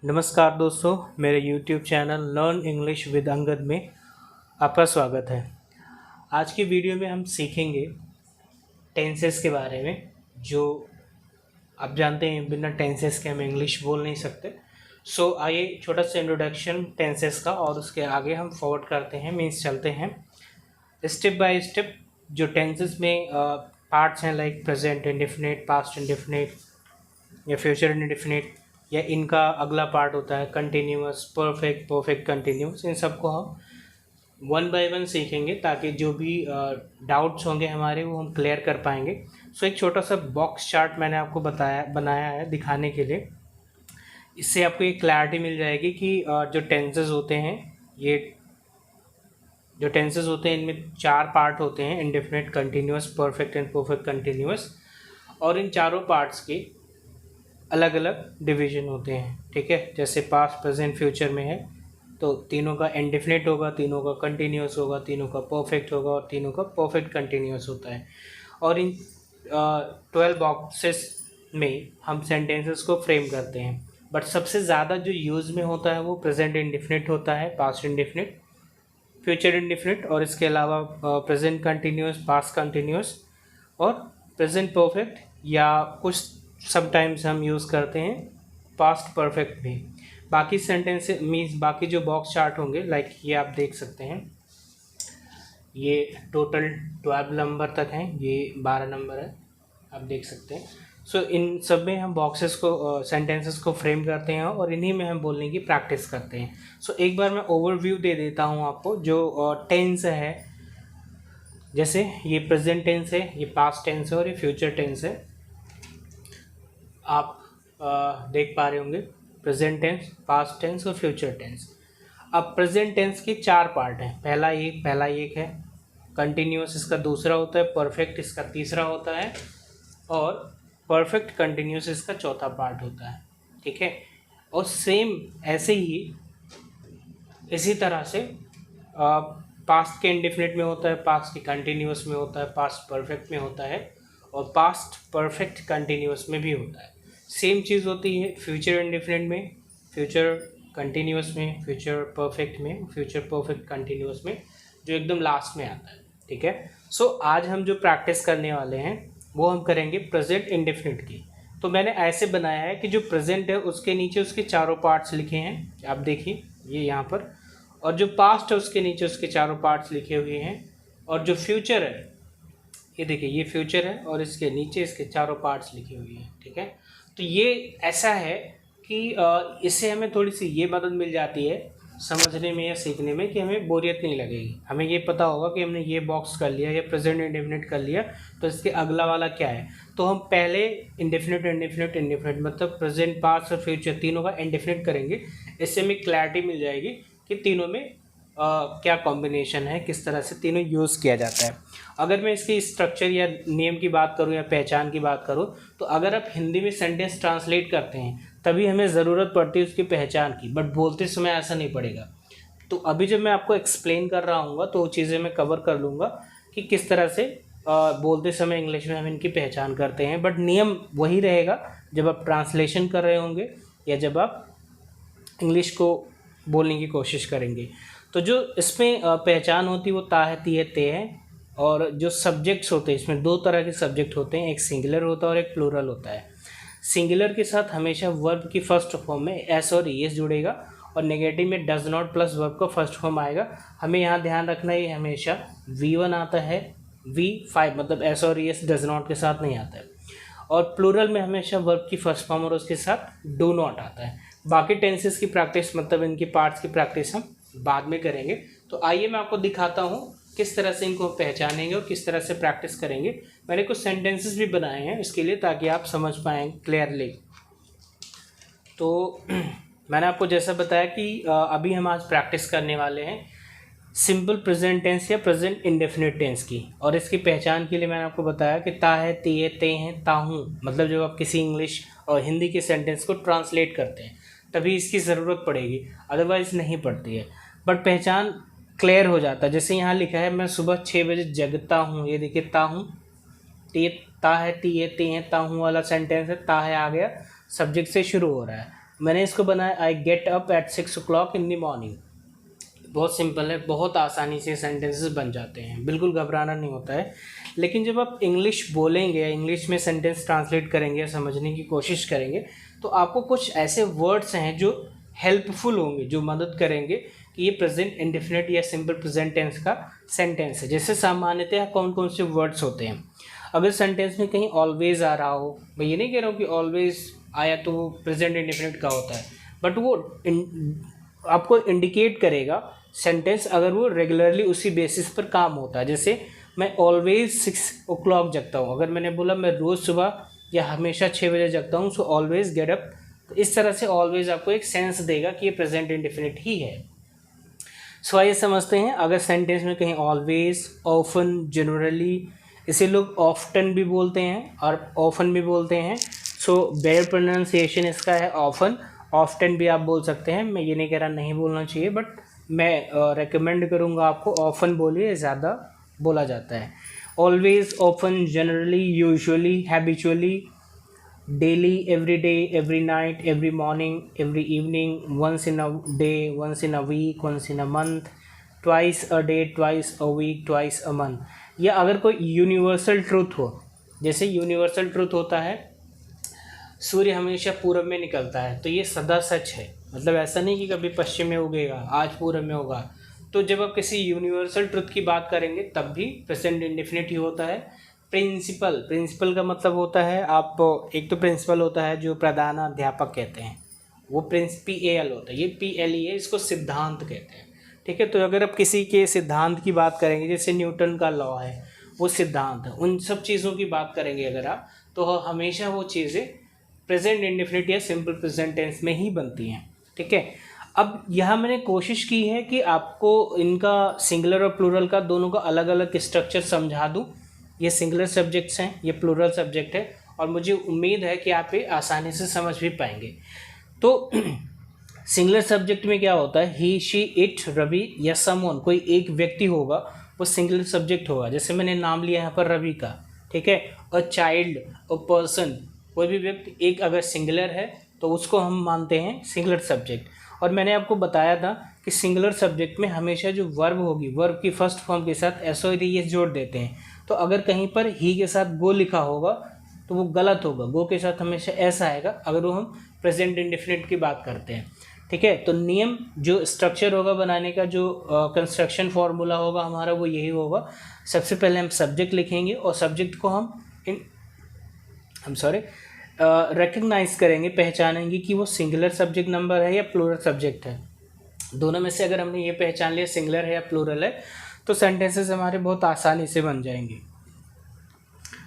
नमस्कार दोस्तों, मेरे YouTube channel learn English with Angad में आपका स्वागत है। आज की वीडियो में हम सीखेंगे टेंसेस के बारे में। जो आप जानते हैं बिना टेंसेस के हम इंग्लिश बोल नहीं सकते। सो आइए छोटा सा इंट्रोडक्शन टेंसेस का और उसके आगे हम फॉरवर्ड करते हैं, मीन्स चलते हैं स्टेप बाय स्टेप। जो टेंसेस में पार्ट्स हैं like present indefinite, past indefinite या फ्यूचर इंडेफिनिट, या इनका अगला पार्ट होता है कंटिन्यूअस, परफेक्ट, परफेक्ट कंटिन्यूअस। इन सबको हम वन बाय वन सीखेंगे ताकि जो भी डाउट्स होंगे हमारे वो हम क्लियर कर पाएंगे। सो एक छोटा सा बॉक्स चार्ट मैंने आपको बनाया है दिखाने के लिए। इससे आपको एक क्लैरिटी मिल जाएगी कि जो टेंसेस होते हैं, ये जो टेंसेस होते हैं इनमें 4 पार्ट होते हैं, indefinite, continuous, perfect and perfect continuous. और इन चारों पार्ट्स के अलग अलग डिवीजन होते हैं, ठीक है। जैसे पास्ट, प्रेजेंट, फ्यूचर में है तो तीनों का इंडेफिनिट होगा, तीनों का कंटिन्यूअस होगा, तीनों का परफेक्ट होगा और तीनों का परफेक्ट कंटिन्यूअस होता है। और इन 12 बॉक्सेस में हम सेंटेंसेस को फ्रेम करते हैं। बट सबसे ज़्यादा जो यूज़ में होता है वो प्रेजेंट इंडेफिनिट होता है, पास्ट इंडेफिनिट, फ्यूचर इंडेफिनिट, और इसके अलावा प्रेजेंट कंटिन्यूअस, पास्ट कंटिन्यूअस और प्रेजेंट परफेक्ट, या कुछ समटाइम्स हम यूज़ करते हैं पास्ट परफेक्ट भी। बाकी सेंटेंस मीन्स बाकी जो बॉक्स चार्ट होंगे लाइक ये आप देख सकते हैं, ये टोटल 12 नंबर तक हैं, ये 12 नंबर है, आप देख सकते हैं। सो इन सब में हम बॉक्सेस को, सेंटेंसेस को फ्रेम करते हैं और इन्हीं में हम बोलने की प्रैक्टिस करते हैं। सो एक बार मैं ओवरव्यू दे देता हूँ आपको। जो टेंस है, जैसे ये प्रेजेंट टेंस है, ये पास्ट टेंस है और ये फ्यूचर टेंस है। आप देख पा रहे होंगे प्रेजेंट टेंस, पास्ट टेंस और फ्यूचर टेंस। अब प्रेजेंट टेंस के 4 पार्ट हैं। पहला एक है कंटिन्यूअस, इसका दूसरा होता है परफेक्ट, इसका तीसरा होता है, और परफेक्ट कंटिन्यूअस इसका चौथा पार्ट होता है, ठीक है। और सेम ऐसे ही इसी तरह से पास्ट के इंडेफिनिट में होता है, पास्ट के कंटिन्यूअस में होता है, पास्ट परफेक्ट में होता है और पास्ट परफेक्ट कंटिन्यूअस में भी होता है। सेम चीज़ होती है फ्यूचर इंडेफिनिट में, फ्यूचर कंटिन्यूअस में, फ्यूचर परफेक्ट में, फ्यूचर परफेक्ट कंटिन्यूअस में, जो एकदम लास्ट में आता है, ठीक है। सो आज हम जो प्रैक्टिस करने वाले हैं वो हम करेंगे प्रेजेंट इंडेफिनिट की। तो मैंने ऐसे बनाया है कि जो प्रेजेंट है उसके नीचे उसके चारों पार्ट्स लिखे हैं, आप देखिए ये यहाँ पर, और जो पास्ट है उसके नीचे उसके चारों पार्ट्स लिखे हुए हैं, और जो फ्यूचर है ये देखिए ये फ्यूचर है और इसके नीचे इसके चारों पार्ट्स लिखे हुए हैं, ठीक है। तो ये ऐसा है कि इससे हमें थोड़ी सी ये मदद मिल जाती है समझने में या सीखने में कि हमें बोरियत नहीं लगेगी। हमें ये पता होगा कि हमने ये बॉक्स कर लिया या प्रेजेंट इंडेफिनिट कर लिया तो इसके अगला वाला क्या है। तो हम पहले इंडेफिनिट मतलब प्रेजेंट, पास्ट और फ्यूचर तीनों का इंडेफिनिट करेंगे। इससे हमें क्लैरिटी मिल जाएगी कि तीनों में क्या कॉम्बिनेशन है, किस तरह से तीनों यूज़ किया जाता है। अगर मैं इसकी स्ट्रक्चर या नियम की बात करूं या पहचान की बात करूं, तो अगर आप हिंदी में सेंटेंस ट्रांसलेट करते हैं तभी हमें ज़रूरत पड़ती है उसकी पहचान की, बट बोलते समय ऐसा नहीं पड़ेगा। तो अभी जब मैं आपको एक्सप्लेन कर रहा हूँ तो वो चीज़ें मैं कवर कर लूँगा कि किस तरह से बोलते समय इंग्लिश में हम इनकी पहचान करते हैं। बट नियम वही रहेगा जब आप ट्रांसलेशन कर रहे होंगे या जब आप इंग्लिश को बोलने की कोशिश करेंगे। तो जो इसमें पहचान होती है वो ता है, ती है, ते है। और जो सब्जेक्ट्स होते हैं इसमें 2 तरह के सब्जेक्ट होते हैं, एक सिंगुलर होता है और एक प्लूरल होता है। सिंगुलर के साथ हमेशा वर्ब की फर्स्ट फॉर्म में एस और ईएस जुड़ेगा और नेगेटिव में डज नॉट प्लस वर्ब का फर्स्ट फॉर्म आएगा। हमें यहाँ ध्यान रखना है हमेशा V1 आता है, V5 मतलब एस और ईएस डज नॉट के साथ नहीं आता है। और प्लूरल में हमेशा वर्ब की फर्स्ट फॉर्म और उसके साथ डू नॉट आता है। बाकी टेंसेस की प्रैक्टिस मतलब इनकी पार्ट्स की प्रैक्टिस हम बाद में करेंगे। तो आइए मैं आपको दिखाता हूँ किस तरह से इनको पहचानेंगे और किस तरह से प्रैक्टिस करेंगे। मैंने कुछ सेंटेंसेस भी बनाए हैं इसके लिए ताकि आप समझ पाएँ क्लियरली। तो मैंने आपको जैसा बताया कि अभी हम आज प्रैक्टिस करने वाले हैं सिंपल प्रेजेंट टेंस या प्रेजेंट इंडेफिनिट टेंस की। और इसकी पहचान के लिए मैंने आपको बताया कि ता है, ती है, ते हैं, ताहूँ, मतलब जब आप किसी इंग्लिश और हिंदी के सेंटेंस को ट्रांसलेट करते हैं तभी इसकी ज़रूरत पड़ेगी, अदरवाइज़ नहीं पड़ती है। बट पहचान क्लियर हो जाता है। जैसे यहाँ लिखा है मैं सुबह 6 बजे जगता हूँ, ये देखिए ता हूँ, ता है, ती है, ते हैं, ता हूँ वाला सेंटेंस है, ता है आ गया, सब्जेक्ट से शुरू हो रहा है। मैंने इसको बनाया I get up at 6 o'clock in the morning. बहुत सिंपल है, बहुत आसानी से सेंटेंसेस बन जाते हैं, बिल्कुल घबराना नहीं होता है। लेकिन जब आप इंग्लिश बोलेंगे या इंग्लिश में सेंटेंस ट्रांसलेट करेंगे या समझने की कोशिश करेंगे तो आपको कुछ ऐसे वर्ड्स हैं जो हेल्पफुल होंगे, जो मदद करेंगे कि ये प्रेजेंट इंडेफिनिट या सिंपल प्रेजेंट टेंस का सेंटेंस है। जैसे सामान्यतः कौन कौन से वर्ड्स होते हैं, अगर सेंटेंस में कहीं ऑलवेज आ रहा हो, मैं ये नहीं कह रहा हूँ कि ऑलवेज आया तो वो प्रेजेंट इंडेफिनिट का होता है, बट वो आपको इंडिकेट करेगा सेंटेंस अगर वो रेगुलरली उसी बेसिस पर काम होता है। जैसे मैं ऑलवेज 6 o'clock जगता हूँ, अगर मैंने बोला मैं रोज़ सुबह या हमेशा 6 बजे जगता हूँ, सो ऑलवेज गेट अप, तो इस तरह से ऑलवेज आपको एक सेंस देगा कि ये प्रेजेंट इंडेफिनिट ही है। सो आइए समझते हैं, अगर सेंटेंस में कहीं ऑलवेज, ऑफन, जनरली, इसे लोग ऑफ्टन भी बोलते हैं और ऑफन भी बोलते हैं। सो बेटर प्रोनाउंसिएशन इसका है ऑफन, ऑफ्टन भी आप बोल सकते हैं, मैं ये नहीं कह रहा नहीं बोलना चाहिए, बट मैं रेकमेंड करूँगा आपको ऑफन बोलिए, ज़्यादा बोला जाता है। Always, often, generally, usually, habitually, daily, every day, every night, every morning, every evening, once in a day, once in a week, once in a month, twice a day, twice a week, twice a month. या अगर कोई universal truth हो, जैसे universal truth होता है सूर्य हमेशा पूरब में निकलता है, तो ये सदा सच है, मतलब ऐसा नहीं कि कभी पश्चिम में उगेगा, आज पूरब में होगा। तो जब आप किसी यूनिवर्सल ट्रुथ की बात करेंगे तब भी प्रेजेंट इंडेफिनिट ही होता है। प्रिंसिपल, प्रिंसिपल का मतलब होता है, आप एक तो प्रिंसिपल होता है जो प्रधानाध्यापक कहते हैं, वो PAL होता है, ये PLE है, इसको सिद्धांत कहते हैं। ठीक है, तो अगर आप किसी के सिद्धांत की बात करेंगे, जैसे न्यूटन का लॉ है वो सिद्धांत है, उन सब चीज़ों की बात करेंगे अगर आप, तो हमेशा वो चीज़ें प्रेजेंट इंडेफिनिट या सिंपल प्रेजेंट टेंस में ही बनती हैं। ठीक है, अब यहाँ मैंने कोशिश की है कि आपको इनका सिंगुलर और प्लूरल का दोनों का अलग अलग स्ट्रक्चर समझा दूँ। ये सिंगुलर सब्जेक्ट्स हैं, ये प्लूरल सब्जेक्ट है, और मुझे उम्मीद है कि आप ये आसानी से समझ भी पाएंगे। तो सिंगुलर सब्जेक्ट में क्या होता है, ही, शी, इट, रवि या समवन, कोई एक व्यक्ति होगा वो सिंगुलर सब्जेक्ट होगा। जैसे मैंने नाम लिया यहाँ पर रवि का, ठीक है, अ चाइल्ड, अ पर्सन, कोई भी व्यक्ति एक अगर सिंगुलर है तो उसको हम मानते हैं सिंगुलर सब्जेक्ट। और मैंने आपको बताया था कि सिंगुलर सब्जेक्ट में हमेशा जो वर्ब होगी, वर्ब की फर्स्ट फॉर्म के साथ SOS जोड़ देते हैं। तो अगर कहीं पर ही के साथ गो लिखा होगा तो वो गलत होगा, गो के साथ हमेशा ऐसा आएगा अगर वो हम प्रेजेंट इंडेफिनिट की बात करते हैं। ठीक है, तो नियम जो स्ट्रक्चर होगा बनाने का, जो कंस्ट्रक्शन फार्मूला होगा हमारा, वो यही होगा। सबसे पहले हम सब्जेक्ट लिखेंगे और सब्जेक्ट को हम रिकग्नाइज करेंगे, पहचानेंगे कि वो सिंगुलर सब्जेक्ट नंबर है या प्लूरल सब्जेक्ट है। दोनों में से अगर हमने ये पहचान लिया सिंगुलर है या प्लूरल है तो सेंटेंसेस हमारे बहुत आसानी से बन जाएंगे।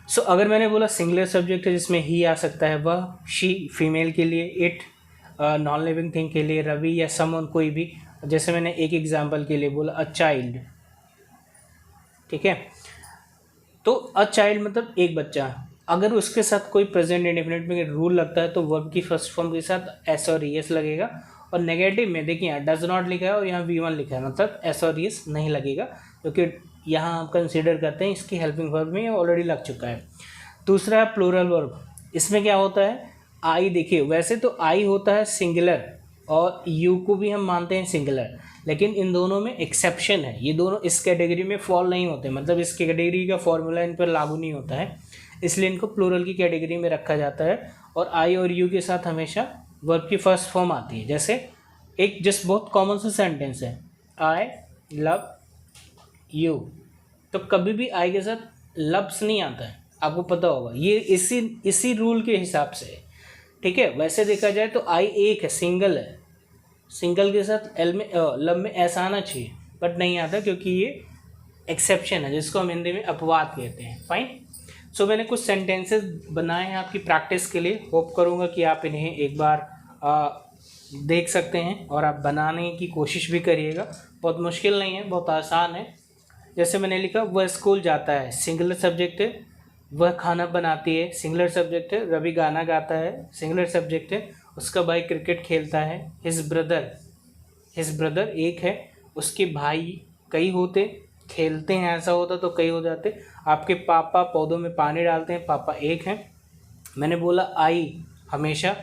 सो अगर मैंने बोला सिंगुलर सब्जेक्ट है जिसमें ही आ सकता है, वह, शी फीमेल के लिए, इट नॉन लिविंग थिंग के लिए, रवि या समवन कोई भी, जैसे मैंने एक एग्जांपल के लिए बोला अ चाइल्ड। ठीक है, तो अ चाइल्ड मतलब एक बच्चा, अगर उसके साथ कोई प्रेजेंट इंडेफिनिट में रूल लगता है तो वर्ब की फर्स्ट फॉर्म के साथ S और ES लगेगा। और नेगेटिव में देखिए डज नॉट लिखा है और यहाँ V1 लिखा है, मतलब S और ES नहीं लगेगा, क्योंकि यहाँ हम कंसीडर करते हैं इसकी हेल्पिंग वर्ब में ऑलरेडी लग चुका है। दूसरा है प्लूरल वर्ब, इसमें क्या होता है, आई, देखिए वैसे तो आई होता है सिंगुलर और यू को भी हम मानते हैं सिंगुलर, लेकिन इन दोनों में एक्सेप्शन है, ये दोनों इस कैटेगरी में फॉल नहीं होते, मतलब इस कैटेगरी का फॉर्मूला इन पर लागू नहीं होता है, इसलिए इनको प्लूरल की कैटेगरी में रखा जाता है। और आई और यू के साथ हमेशा वर्ब की फर्स्ट फॉर्म आती है। जैसे एक जस्ट बहुत कॉमन सा सेंटेंस है, आई लव यू, तो कभी भी आई के साथ लव्स नहीं आता है, आपको पता होगा, ये इसी रूल के हिसाब से है। ठीक है, वैसे देखा जाए तो आई एक है, सिंगल है, सिंगल के साथ एल में लव में ऐसा आना चाहिए, बट नहीं आता क्योंकि ये एक्सेप्शन है, जिसको हम हिंदी में अपवाद कहते हैं। फाइन, सो मैंने कुछ सेंटेंसेस बनाए हैं आपकी प्रैक्टिस के लिए, होप करूँगा कि आप इन्हें एक बार देख सकते हैं और आप बनाने की कोशिश भी करिएगा। बहुत मुश्किल नहीं है, बहुत आसान है। जैसे मैंने लिखा, वह स्कूल जाता है, सिंगुलर सब्जेक्ट है, वह खाना बनाती है, सिंगुलर सब्जेक्ट है, रवि गाना गाता है, सिंगुलर सब्जेक्ट है, उसका भाई क्रिकेट खेलता है, हिज ब्रदर एक है, उसके भाई कई होते, खेलते हैं ऐसा होता तो कई हो जाते, आपके पापा पौधों में पानी डालते हैं, पापा एक हैं। मैंने बोला आई हमेशा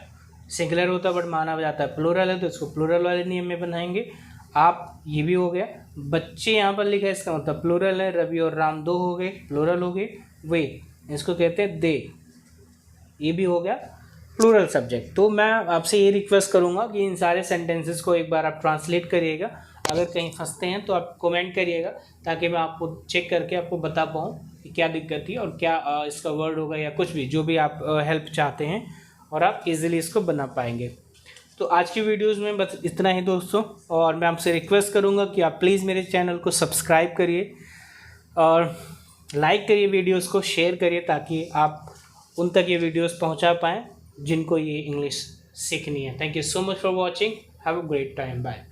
सिंगुलर होता है बट माना जाता है प्लूरल है, तो इसको प्लूरल वाले नियम में बनाएंगे। आप, ये भी हो गया। बच्चे यहाँ पर लिखा है, इसका मतलब प्लूरल है। रवि और राम दो हो गए, प्लूरल हो गए। वे, इसको कहते हैं दे, ये भी हो गया प्लूरल सब्जेक्ट। तो मैं आपसे ये रिक्वेस्ट करूँगा कि इन सारे सेंटेंसेस को एक बार आप ट्रांसलेट करिएगा। अगर कहीं फंसते हैं तो आप कमेंट करिएगा, ताकि मैं आपको चेक करके आपको बता पाऊँ कि क्या दिक्कत थी और क्या इसका वर्ड होगा या कुछ भी, जो भी आप हेल्प चाहते हैं, और आप इजीली इसको बना पाएंगे। तो आज की वीडियोस में बस इतना ही दोस्तों, और मैं आपसे रिक्वेस्ट करूंगा कि आप प्लीज़ मेरे चैनल को सब्सक्राइब करिए और लाइक करिए, वीडियोस को शेयर करिए, ताकि आप उन तक ये वीडियोस पहुंचा पाएँ जिनको ये इंग्लिश सीखनी है। Thank you so much for watching, have a great time, bye.